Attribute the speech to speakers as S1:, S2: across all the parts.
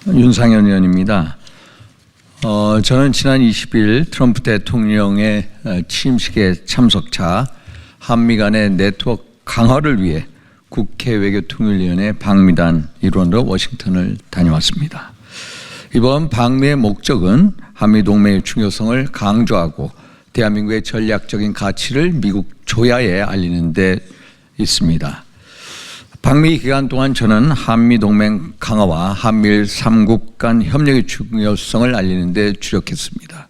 S1: 윤상현 의원입니다. 저는 지난 20일 트럼프 대통령의 취임식에 참석차 한미 간의 네트워크 강화를 위해 국회 외교통일위원회 방미단 일원으로 워싱턴을 다녀왔습니다. 이번 방미의 목적은 한미 동맹의 중요성을 강조하고 대한민국의 전략적인 가치를 미국 조야에 알리는 데 있습니다. 방미 기간 동안 저는 한미 동맹 강화와 한미일 3국 간 협력의 중요성을 알리는 데 주력했습니다.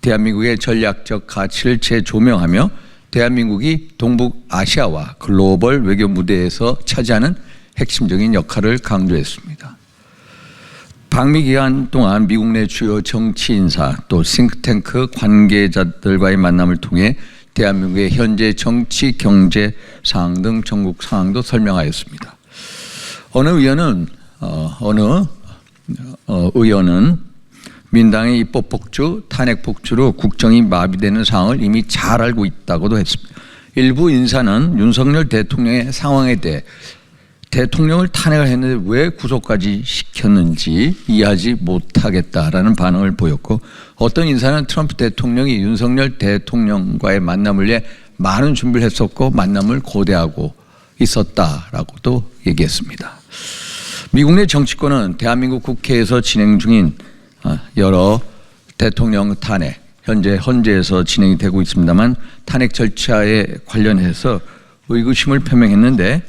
S1: 대한민국의 전략적 가치를 재조명하며 대한민국이 동북아시아와 글로벌 외교 무대에서 차지하는 핵심적인 역할을 강조했습니다. 방미 기간 동안 미국 내 주요 정치 인사 또 싱크탱크 관계자들과의 만남을 통해 대한민국의 현재 정치, 경제 상황 등 전국 상황도 설명하였습니다. 어느 의원은 민당의 입법 폭주, 탄핵 폭주로 국정이 마비되는 상황을 이미 잘 알고 있다고도 했습니다. 일부 인사는 윤석열 대통령의 상황에 대해 대통령을 탄핵을 했는데 왜 구속까지 시켰는지 이해하지 못하겠다라는 반응을 보였고, 어떤 인사는 트럼프 대통령이 윤석열 대통령과의 만남을 위해 많은 준비를 했었고 만남을 고대하고 있었다라고도 얘기했습니다. 미국 내 정치권은 대한민국 국회에서 진행 중인 여러 대통령 탄핵, 현재 헌재에서 진행이 되고 있습니다만 탄핵 절차에 관련해서 의구심을 표명했는데,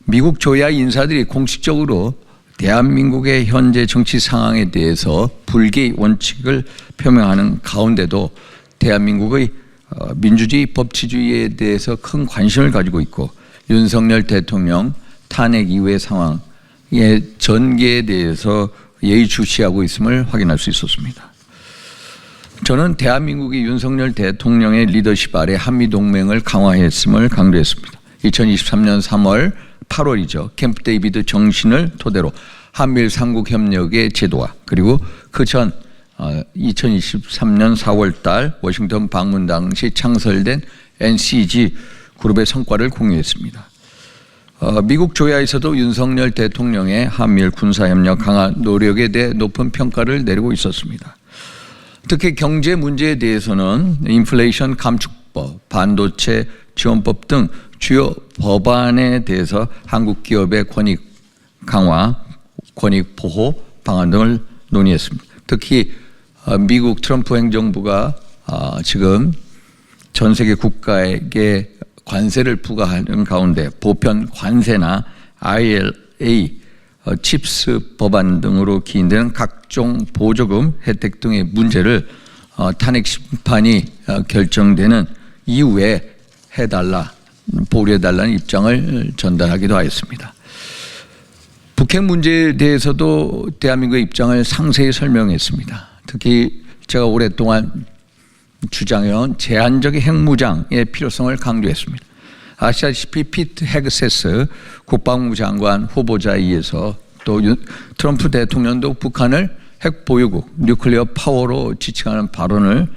S1: 미국 조야 인사들이 공식적으로 대한민국의 현재 정치 상황에 대해서 불개의 원칙을 표명하는 가운데도 대한민국의 민주주의, 법치주의에 대해서 큰 관심을 가지고 있고 윤석열 대통령 탄핵 이후의 상황의 전개에 대해서 예의주시하고 있음을 확인할 수 있었습니다. 저는 대한민국이 윤석열 대통령의 리더십 아래 한미동맹을 강화했음을 강조했습니다. 2023년 3월 8월이죠. 캠프 데이비드 정신을 토대로 한미일 3국 협력의 제도화, 그리고 그 전 2023년 4월 달 워싱턴 방문 당시 창설된 NCG 그룹의 성과를 공유했습니다. 미국 조야에서도 윤석열 대통령의 한미일 군사협력 강화 노력에 대해 높은 평가를 내리고 있었습니다. 특히 경제 문제에 대해서는 인플레이션 감축법, 반도체 지원법 등 주요 법안에 대해서 한국 기업의 권익 강화, 권익 보호 방안 등을 논의했습니다. 특히 미국 트럼프 행정부가 지금 전 세계 국가에게 관세를 부과하는 가운데 보편 관세나 IRA, 칩스 법안 등으로 기인되는 각종 보조금 혜택 등의 문제를 탄핵 심판이 결정되는 이후에 보류해달라는 입장을 전달하기도 하였습니다. 북핵 문제에 대해서도 대한민국의 입장을 상세히 설명했습니다. 특히 제가 오랫동안 주장해온 제한적인 핵무장의 필요성을 강조했습니다. 아시다시피 피트 헤그세스 국방부 장관 후보자에 의해서 또 트럼프 대통령도 북한을 핵보유국, 뉴클리어 파워로 지칭하는 발언을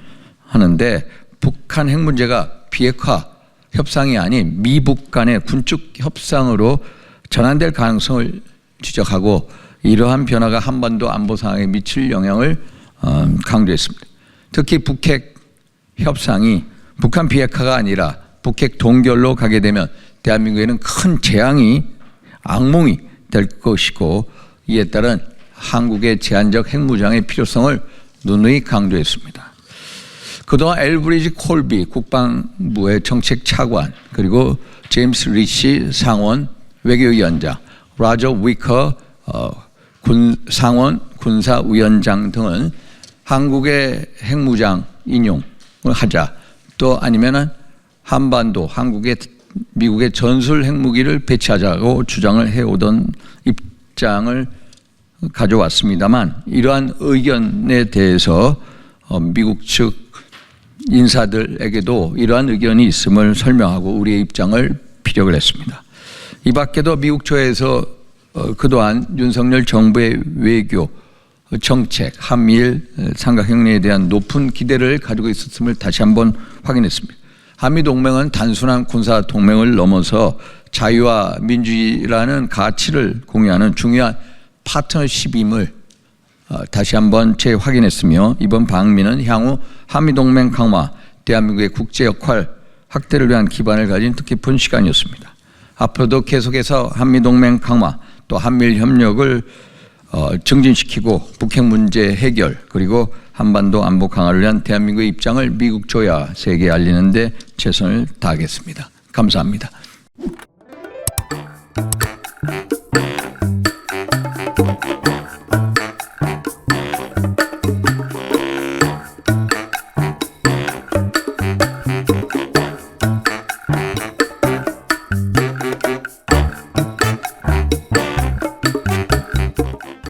S1: 하는데, 북한 핵 문제가 비핵화 협상이 아닌 미북 간의 군축 협상으로 전환될 가능성을 지적하고 이러한 변화가 한반도 안보 상황에 미칠 영향을 강조했습니다. 특히 북핵 협상이 북한 비핵화가 아니라 북핵 동결로 가게 되면 대한민국에는 큰 재앙이, 악몽이 될 것이고, 이에 따른 한국의 제한적 핵무장의 필요성을 누누이 강조했습니다. 그동안 엘브리지 콜비 국방부의 정책 차관, 그리고 제임스 리시 상원 외교위원장, 라저 위커 상원 군사위원장 등은 한국의 핵무장 인용을 하자, 또 아니면은 한반도 미국의 전술 핵무기를 배치하자고 주장을 해오던 입장을 가져왔습니다만, 이러한 의견에 대해서 미국 측 인사들에게도 이러한 의견이 있음을 설명하고 우리의 입장을 피력을 했습니다. 이 밖에도 미국 조야에서 그동안 윤석열 정부의 외교 정책, 한미일 삼각협력에 대한 높은 기대를 가지고 있었음을 다시 한번 확인했습니다. 한미동맹은 단순한 군사동맹을 넘어서 자유와 민주주의라는 가치를 공유하는 중요한 파트너십임을 다시 한번 재확인했으며 이번 방미는 향후 한미동맹 강화, 대한민국의 국제 역할 확대를 위한 기반을 가진 뜻깊은 시간이었습니다. 앞으로도 계속해서 한미동맹 강화 또 한미일 협력을 증진시키고 북핵 문제 해결 그리고 한반도 안보 강화를 위한 대한민국의 입장을 미국 조야 세계에 알리는 데 최선을 다하겠습니다. 감사합니다.